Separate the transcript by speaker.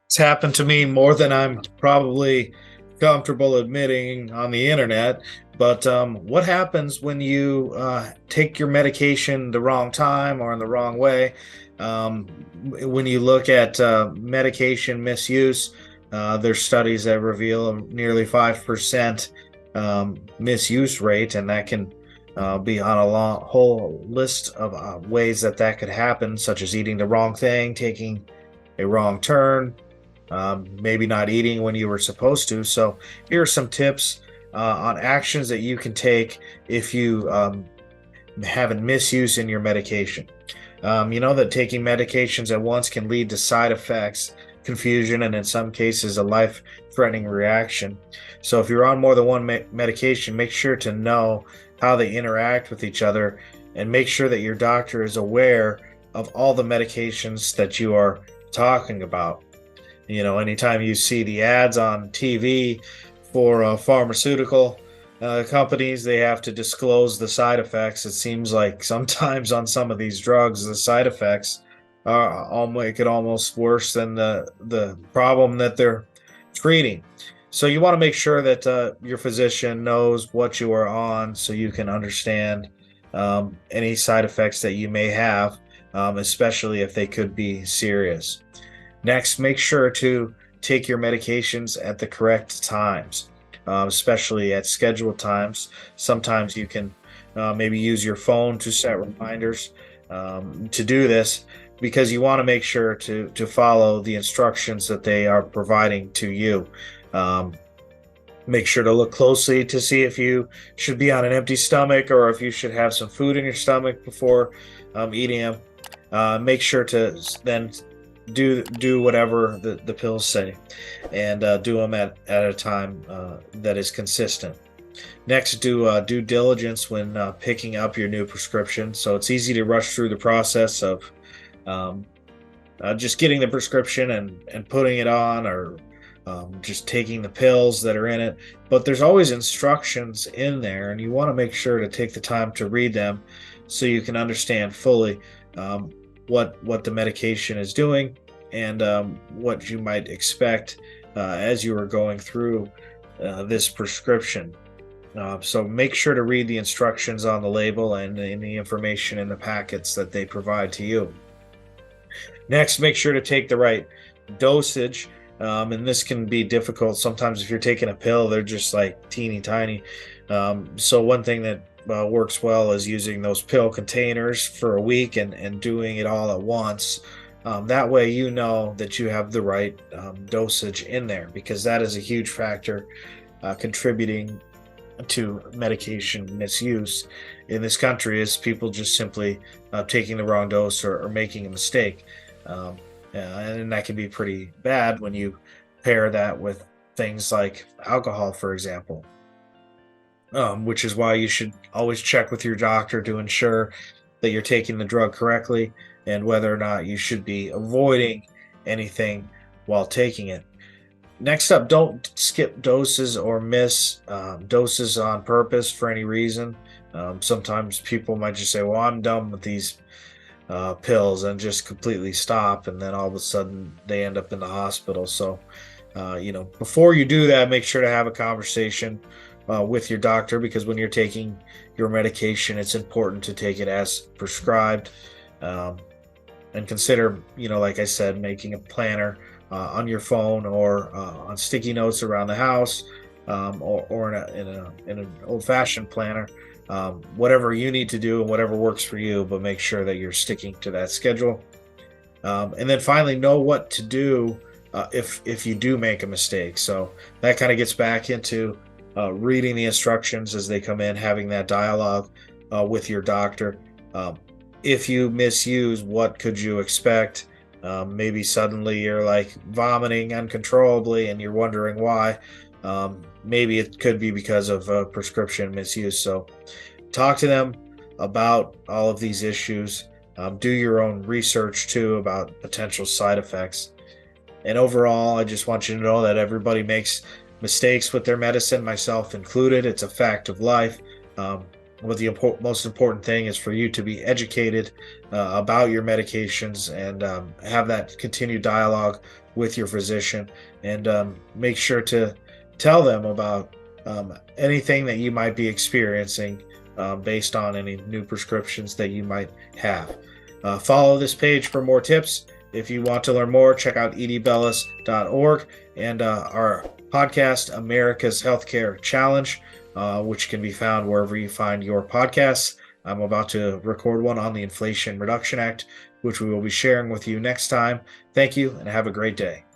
Speaker 1: It's happened to me more than I'm probably comfortable admitting on the internet. But what happens when you take your medication the wrong time or in the wrong way? When you look at medication misuse, there's studies that reveal a nearly 5% misuse rate, and that can be on a whole list of ways that could happen, such as eating the wrong thing, taking a wrong turn, maybe not eating when you were supposed to. So, here are some tips on actions that you can take if you have a misuse in your medication. You know that taking medications at once can lead to side effects, confusion, and in some cases, a life threatening reaction. So, if you're on more than one medication, make sure to know how they interact with each other and make sure that your doctor is aware of all the medications that you are talking about. You know, anytime you see the ads on TV for pharmaceutical companies, they have to disclose the side effects. It seems like sometimes on some of these drugs, the side effects make it almost worse than the problem that they're treating. So you want to make sure that your physician knows what you are on, so you can understand any side effects that you may have, especially if they could be serious. Next, make sure to take your medications at the correct times, especially at scheduled times. Sometimes you can maybe use your phone to set reminders to do this, because you want to make sure to follow the instructions that they are providing to you. Um, Make sure to look closely to see if you should be on an empty stomach or if you should have some food in your stomach before eating them. Make sure to then do whatever the pills say, and do them at a time that is consistent. Next, do due diligence when picking up your new prescription. So it's easy to rush through the process of um, just getting the prescription and putting it on, or just taking the pills that are in it. But there's always instructions in there, and you want to make sure to take the time to read them so you can understand fully um, what the medication is doing, and what you might expect as you are going through this prescription. So make sure to read the instructions on the label and in the information in the packets that they provide to you. Next, make sure to take the right dosage. And this can be difficult sometimes if you're taking a pill, they're just like teeny tiny. So, one thing that works well is using those pill containers for a week and doing it all at once. That way, you know that you have the right dosage in there, because that is a huge factor contributing to medication misuse in this country, is people just simply taking the wrong dose, or making a mistake. Um, and that can be pretty bad when you pair that with things like alcohol, for example, which is why you should always check with your doctor to ensure that you're taking the drug correctly, and whether or not you should be avoiding anything while taking it. Next up, don't skip doses or miss doses on purpose for any reason. Sometimes people might just say, "Well, I'm done with these pills," and just completely stop, and then all of a sudden they end up in the hospital. So, before you do that, make sure to have a conversation with your doctor, because when you're taking your medication, it's important to take it as prescribed. Um, and consider, like I said, making a planner on your phone, or on sticky notes around the house, or in an old-fashioned planner. Whatever you need to do and whatever works for you, but make sure that you're sticking to that schedule. And then finally, know what to do if you do make a mistake. So that kind of gets back into reading the instructions as they come in, having that dialogue with your doctor. If you misuse, what could you expect? Maybe suddenly you're like vomiting uncontrollably and you're wondering why. Maybe it could be because of prescription misuse. So talk to them about all of these issues. Do your own research too about potential side effects. And overall, I just want you to know that everybody makes mistakes with their medicine, myself included. It's a fact of life. What the most important thing is for you to be educated about your medications, and have that continued dialogue with your physician, and make sure to tell them about anything that you might be experiencing based on any new prescriptions that you might have. Follow this page for more tips. If you want to learn more, check out edbellis.org and our podcast, America's Healthcare Challenge, which can be found wherever you find your podcasts. I'm about to record one on the Inflation Reduction Act, which we will be sharing with you next time. Thank you and have a great day.